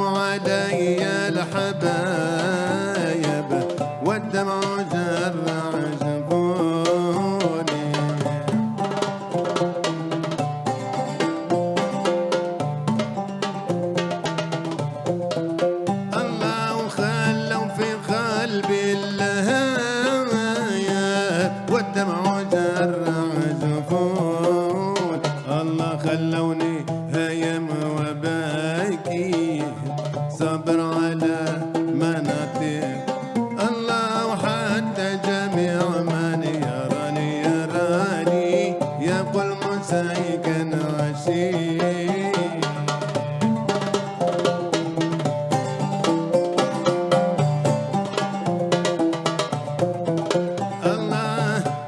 هانوا علي الحبايب والدمع جرع جفوني. الله خلوا في قلبي اللهايا والدمع جرع جفون. الله خلوني هايم وباكي صبر على مناطق الله. وحتى جميع من يراني يقول مسيكن عشيق.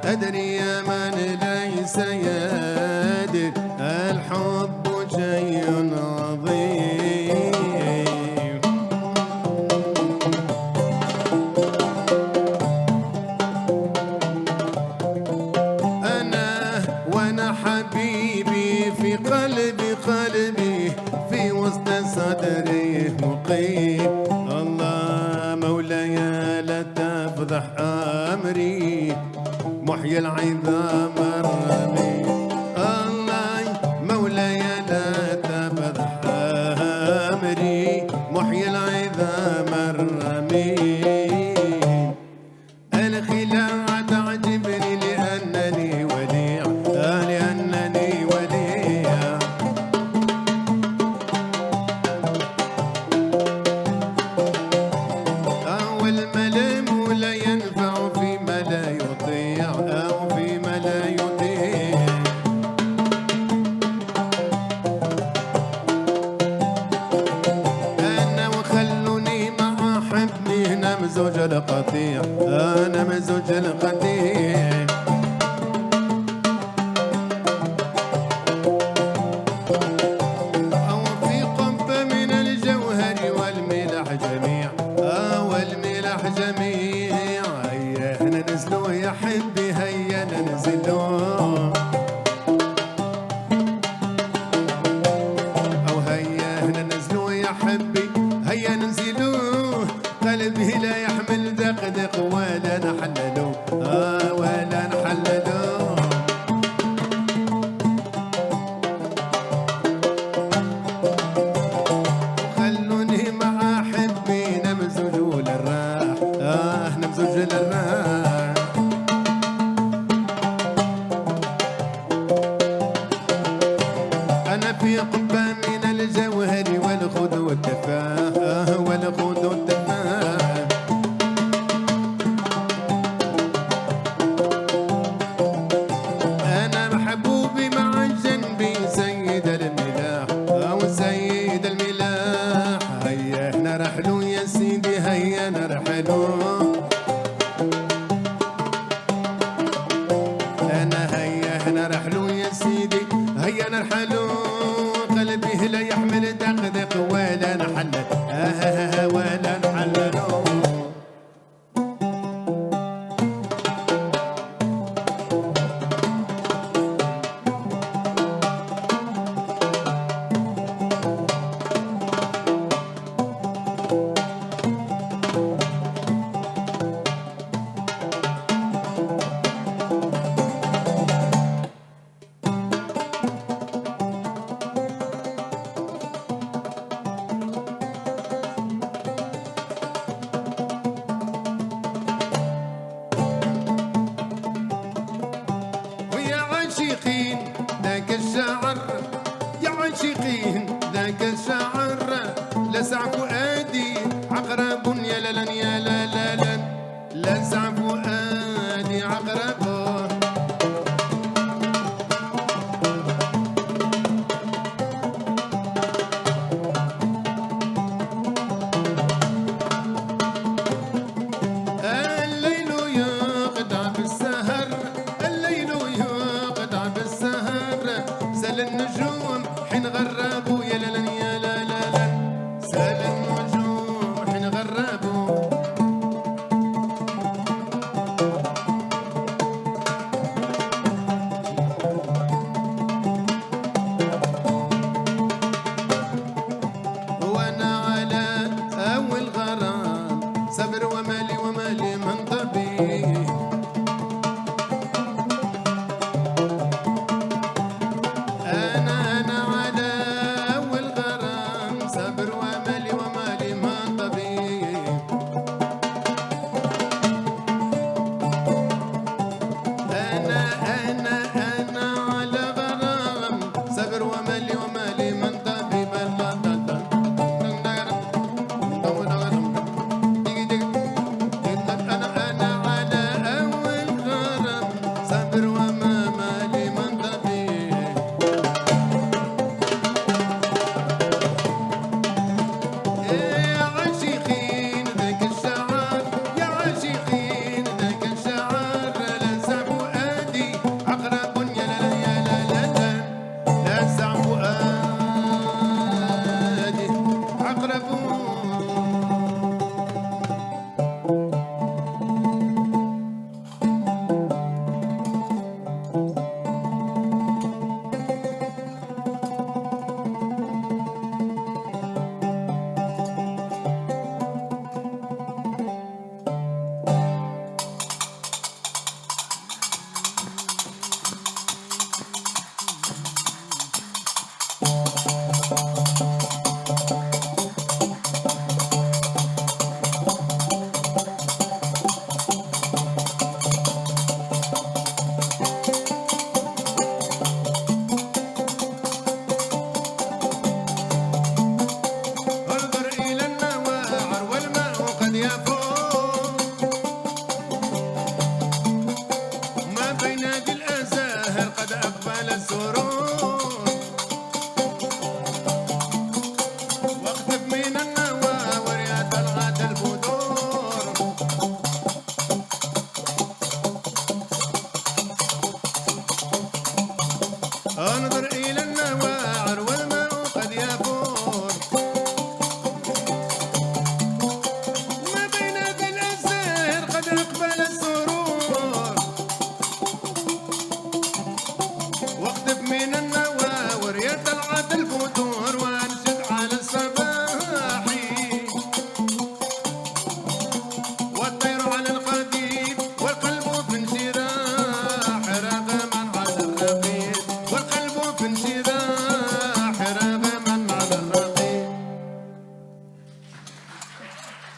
أدري يا من ليس يدري الحب شيء عظيم. وأنا حبيبي في قلبي في وسط صدري مقيم. الله مولاي لا تفضح أمري محيي العظام الرمي. الله مولاي لا تفضح أمري محيي العظام الرمي. الخلاعة تعجبني لأنني وديع لأنني وديع. والملام لا ينفع فيما لا يطيع أو فيما لا يطيع. أنا وخلوني مع حبي نمزج القطيع أنا مزج القطيع. أو في قبة من الجوهر والملح جميع والملح جميع. هيا ننزلوا يا حبي هيا ننزلوا. أو هيا ننزلوا يا حبي هيا ننزلوا. قلبي لا يحمل دقدق ولا نحللوا ولا نحللوا. خلوني مع حبي نمزجوا للراح نمزج للراح. أنا في قبة من الجوهر والخد والتفاح والخد والتفاح. أنا محبوبي مع جنبي سيد الملاح أو سيد الملاح. هيا نرحلوا يا سيدي هيا نرحلوا. أنا هيا نرحلوا يا سيدي هيا نرحلوا. قلبي لا يحمل دقدق ولا نحلل ولا نحللوا. ذاك الشعر يا عاشقين ذاك الشعر لسع فؤادي عقرب يا للن يا لا لا لا. لسع فؤادي عقرب الليل يقطع بالسهر الليل يقطع بالسهر. سال النجوم حين غربوا يا لا يا لا لا لا. سال النجوم حين غربوا.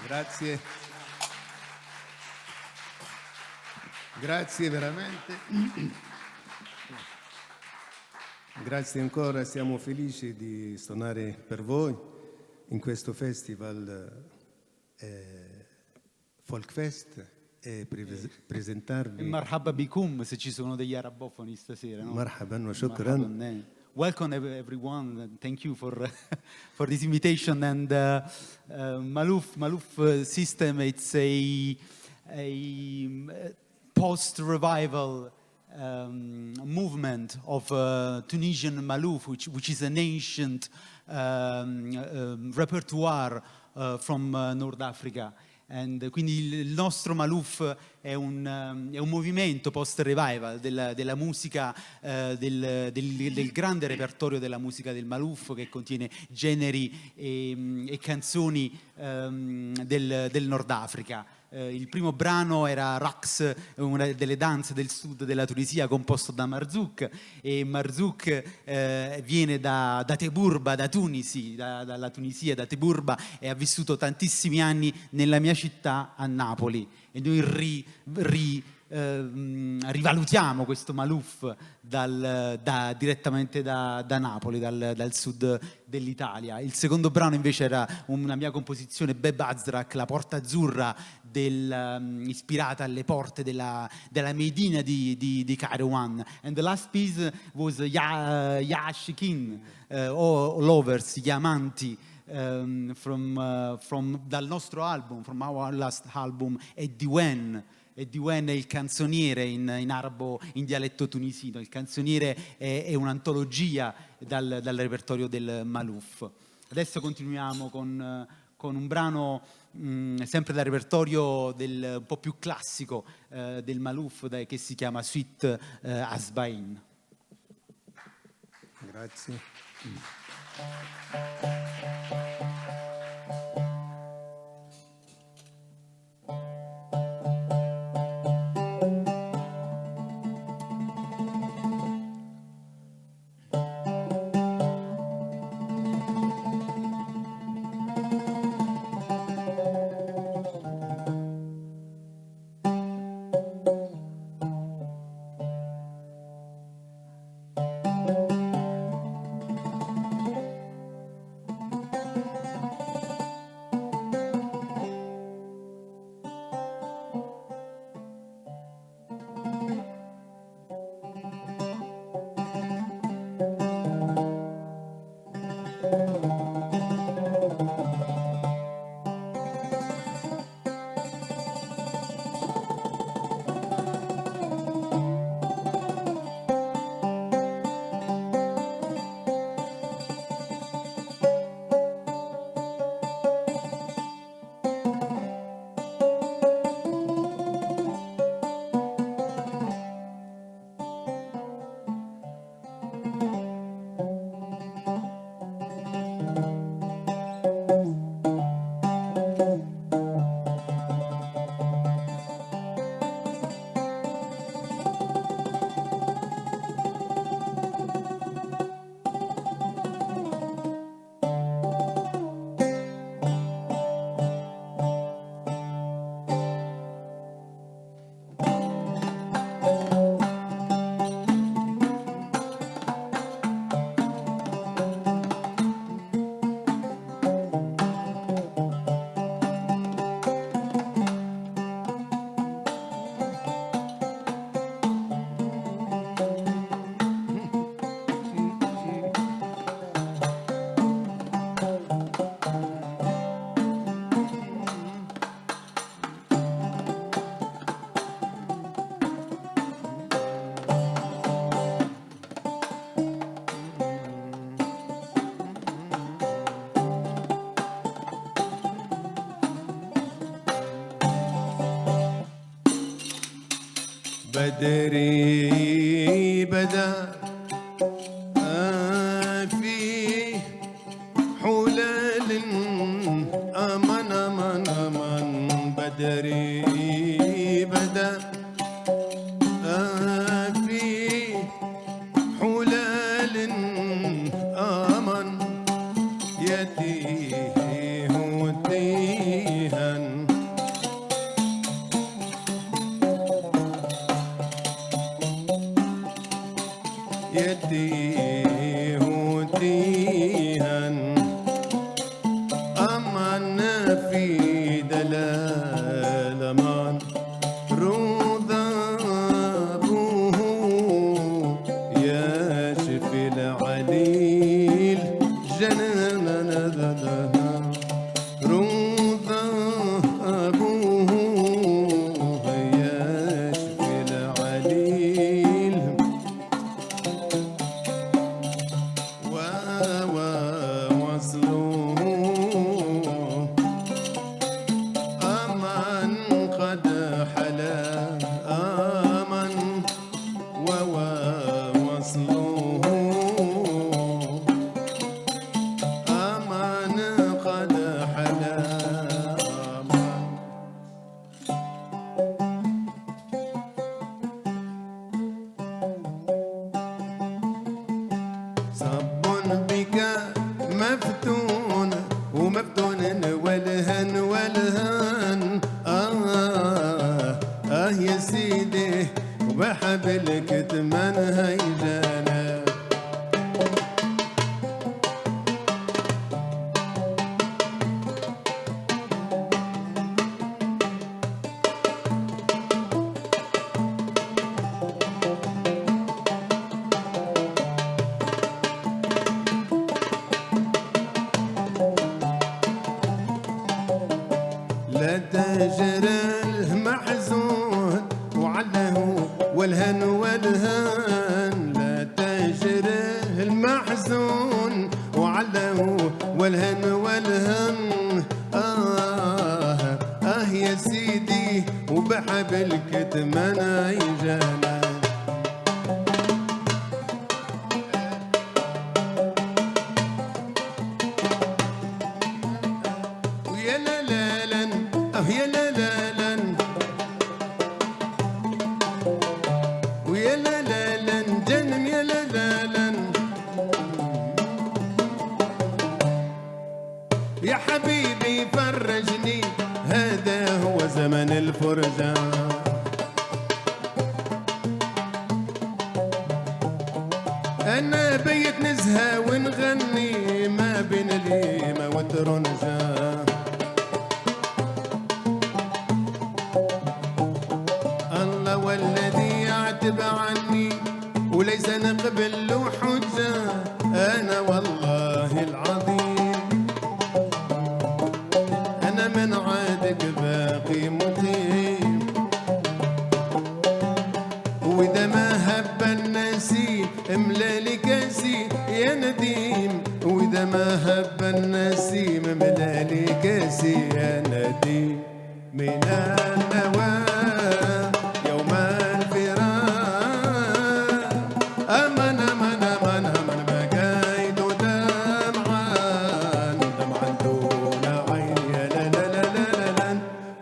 Grazie. Grazie veramente. Grazie ancora, siamo felici di suonare per voi in questo festival Folk Fest e presentarvi. Marhaba bikum, se ci sono degli arabofoni stasera, no? Marhaban wa shukran. Marhaban, Welcome everyone. Thank you for for this invitation. And Maloof system. It's a post-revival movement of Tunisian Maloof, which is an ancient repertoire from North Africa. And quindi il nostro Maloof è un movimento post-revival della musica, del grande repertorio della musica del Maloof, che contiene generi e canzoni del Nord Africa. Il primo brano era Raqs, una delle danze del sud della Tunisia, composto da Marzouk, e Marzouk viene da Teburba, da Tunisi, dalla Tunisia, da Teburba, e ha vissuto tantissimi anni nella mia città, a Napoli, e noi rivalutiamo questo Maloof direttamente da Napoli, dal sud dell'Italia. Il secondo brano invece era una mia composizione, Beb Azrak, la porta azzurra, ispirata alle porte della Medina di Kairouan. And the last piece was Ya Shikin, o Lovers, gli amanti, dal nostro album, from our last album, e Diwen è il canzoniere in arabo, in dialetto tunisino. Il canzoniere è un'antologia dal repertorio del Maloof. Adesso continuiamo con un brano sempre dal repertorio un po' più classico del Maloof, che si chiama Sweet Asbain. Grazie. بدري بدا في حلال أمن أمن أمن بدري بدا في حلال أمن يتيه تيها في دلال من روضة أبوه يا شفي العليل جنان روضة أبوه يا شفي العليل ووصلوه أمن قد حلا أمن ووصلوه أمن قد حلا أمن صب بك مفتون ومفتون والهن والهن يا سيدي وبحبل كتمان هيجانا لا تجر المحزون وعله والهن والهن لا تجر المحزون وعله والهن والهن يا سيدي وبحبل كتمان يجانا ويا لا لا لن يا لا لا لن ويا لا لا لن جنم يا لا لا لن يا حبيبي فرجني هذا هو زمن الفرجة أنا بيت نزهة ونغني ما بين اليمة والترنجة الله والذي يعتب عني وليس نقبل له حجة أنا والله العظيم أنا من عادك باقي مقيم وإذا ما هب النسيم املالي كاسي يا نديم وإذا ما هب النسيم املالي كاسي يا نديم من النوى يوم الفراق أمن أمن أمن أمن بكيت دمعان دمعان دون عين يا لا لا لا لا لا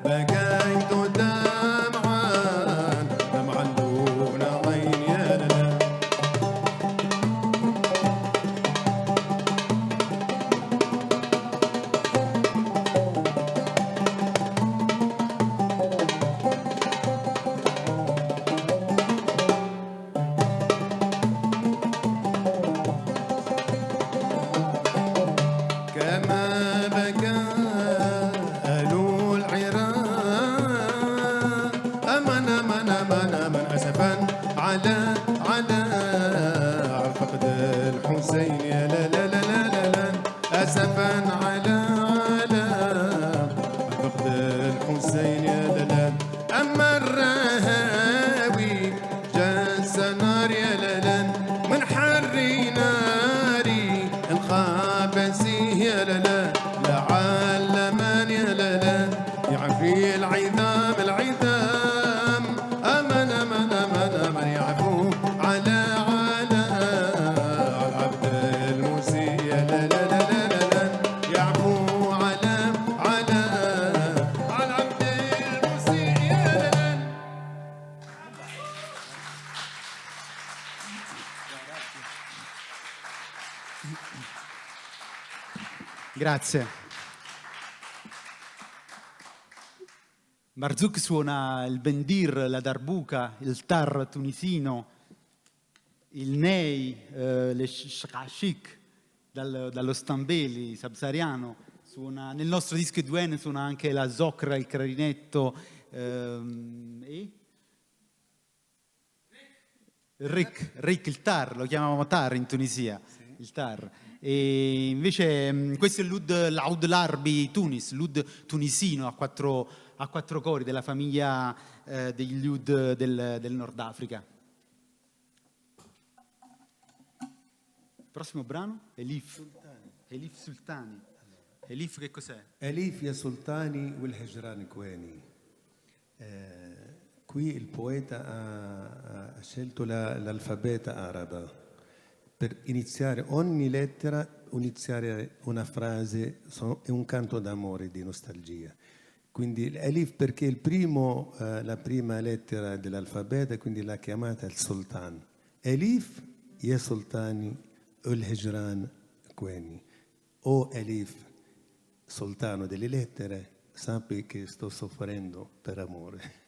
بكيت دمعان دمعان دون عين يا لا لا كما بكى أهل العراق أمن أمن أمن أمن أسفا على فقد الحسين يا لا لا لا لا لا لا أسفا على فقد الحسين يا لا لا أما الرهاوي جاس نار يا لا لا من حر ناري الخابسي يا لا لا لعل من يا لا لا يعفي العظام العظام أمن أمن أمن أمن يعفو على عبد المسيء يا لا لا لا لا لا لا يعفو على عبد المسيء يا لا لا. Grazie. Marzouk suona il bendir, la darbuka, il tar tunisino, il ney, le shakashik dallo stambeli sabsariano, Nel nostro disco di Duane suona anche la zocra, il clarinetto e Rick, il tar, lo chiamavamo tar in Tunisia, il tar. E invece questo è l'Oud Larbi Tunis, l'oud tunisino a quattro cori della famiglia degli oud del Nord Africa. Prossimo brano, Elif Sultani. Elif che cos'è? Elif ya Sultani wal Hijran Kwani. Qui il poeta ha scelto l'alfabeto arabo per iniziare ogni lettera, iniziare una frase, è un canto d'amore, di nostalgia. Quindi l'Elif perché la prima lettera dell'alfabeto, quindi l'ha chiamata il Sultan. Elif ya Sultani wal Hijran Kwani. O Elif, sultano delle lettere, sappi che sto soffrendo per amore.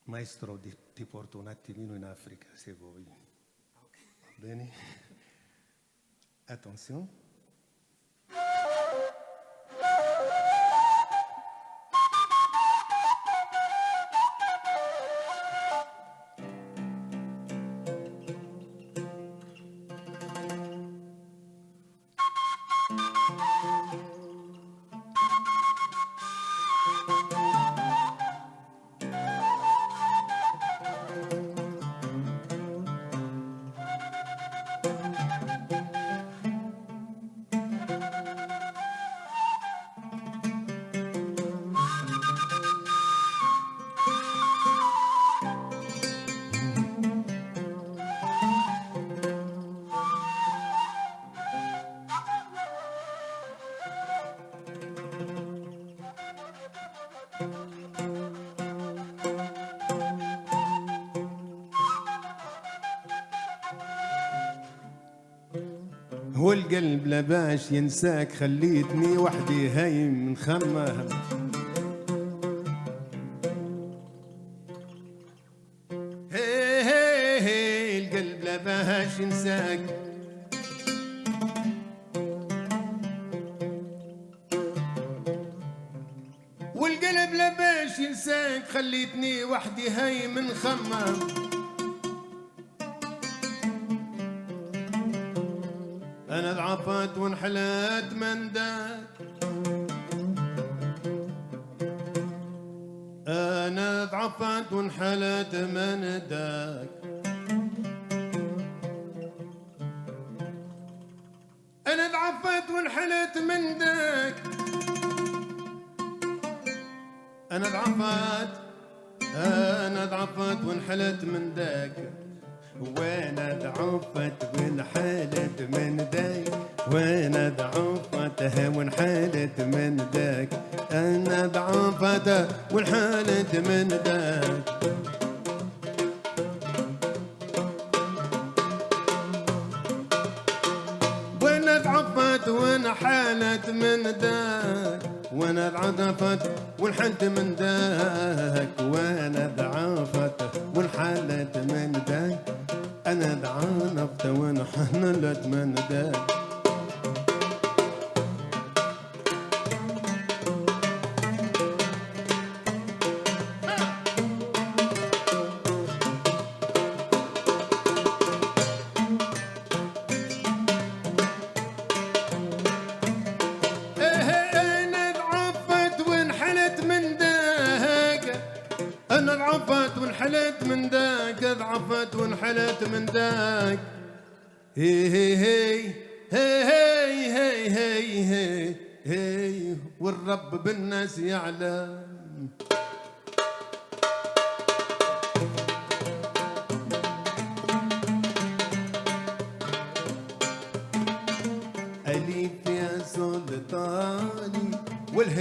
Maestro, ti porto un attimino in Africa, se vuoi. Va bene? Attenzione. هو القلب لا باش ينساك خليتني وحدي هايم نخمم هي القلب لا باش ينساك والقلب لا باش ينساك خليتني وحدي هايم نخمم أنا ضعفت وانحلت من داك أنا ضعفت وانحلت من داك أنا ضعفت وانحلت من داك أنا ضعفت وانحلت من داك وانا ضعفت وانحلت من داك وانا ضعفت وانحلت من داك انا ضعفت وانحلت من داك وانا ضعفت وانحلت من داك وانا ضعفت وانحلت من داك وانا ضعفت وانحلت من داك أنا ضعفت وانحلت من داك أنا ضعفت وانحلت من داك أنا ضعفت وانحلت من داك ضعفت وانحلت من داك هي هي هي هي هي هي هي هي والرب بالناس يعلم أليف يا سلطان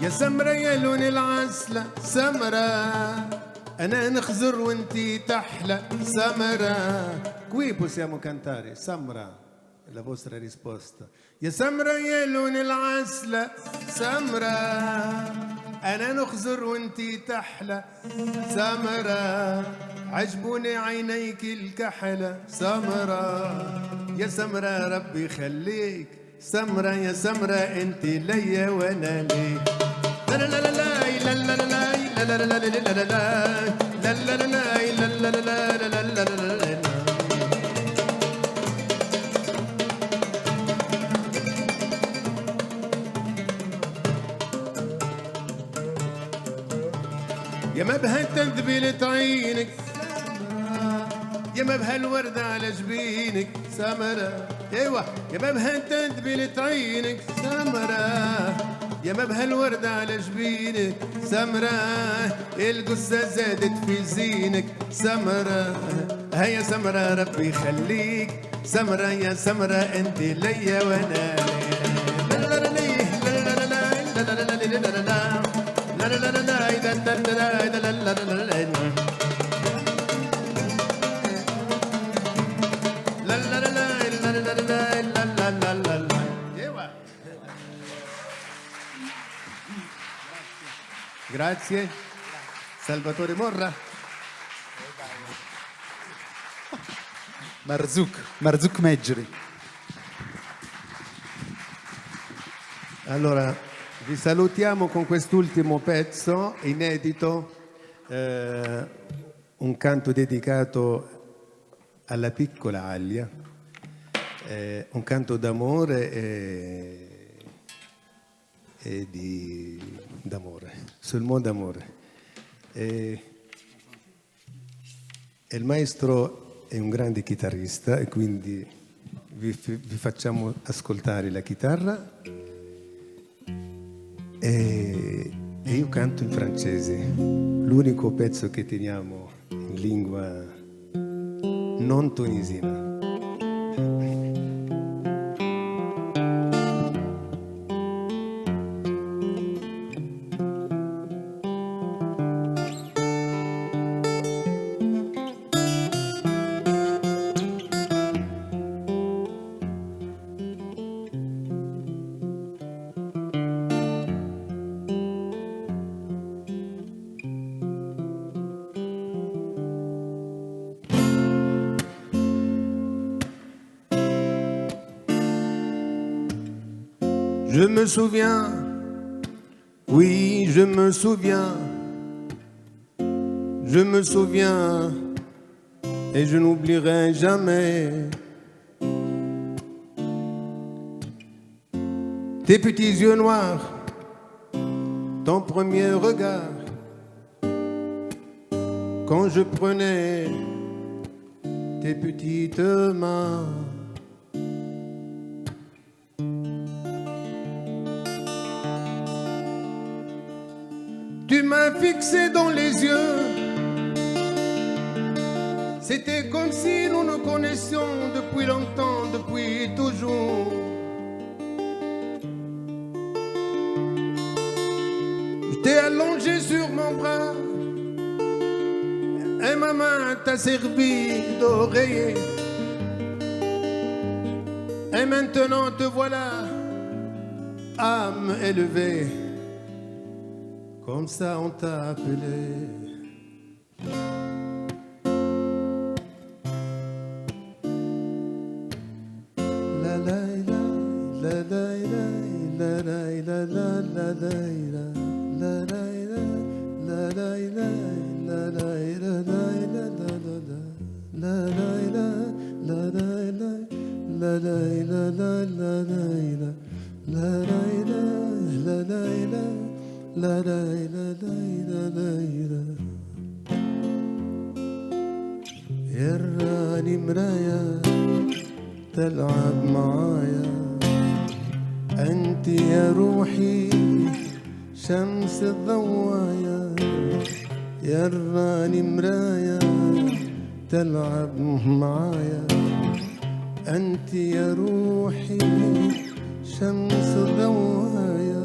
يا سمرة يا لون العسلة سمرة، أنا نخزر وانتي تحلى سمرة. Qui possiamo cantare Samra, la vostra risposta. يا سمرة يا لون العسلة سمرة، أنا نخزر وانتي تحلى سمرة، عجبوني عينيك الكحلة سمرة. يا سمرة ربي خليك سمرة، يا سمرة انتي ليا وانا ليك. لا لا لا لا لا لا لا لا لا لا لا لا لا لا لا لا لا لا. يا ما بها تذبيلة عينك يا ما بها الورد على جبينك سمرة، ايوه يا ما بها تذبيلة عينك سمرة، يا ما بها الورد على جبينك سمرة، القصة زادت في زينك سمرة. هيا سمرة ربي يخليك سمرة، يا سمرة انت ليا وانا Grazie. Salvatore Morra. Marzouk Meggeri. Allora, vi salutiamo con quest'ultimo pezzo inedito, un canto dedicato alla piccola Alia, un canto d'amore e d'amore, sul mondo d'amore. Il maestro è un grande chitarrista e quindi vi facciamo ascoltare la chitarra e io canto in francese, l'unico pezzo che teniamo in lingua non tunisina. Je me souviens, oui, je me souviens et je n'oublierai jamais tes petits yeux noirs, ton premier regard, quand je prenais tes petites mains. Tu m'as fixé dans les yeux, c'était comme si nous nous connaissions depuis longtemps, depuis toujours. Je t'ai allongé sur mon bras et ma main t'a servi d'oreiller. Et maintenant te voilà, âme élevée. Comme ça on t'a appelé. La la la la la la la la la la la la لا لا لا لا لا يراني مرايا تلعب معايا أنت يا روحي شمس الضوايا يراني مرايا تلعب معايا أنت يا روحي شمس الضوايا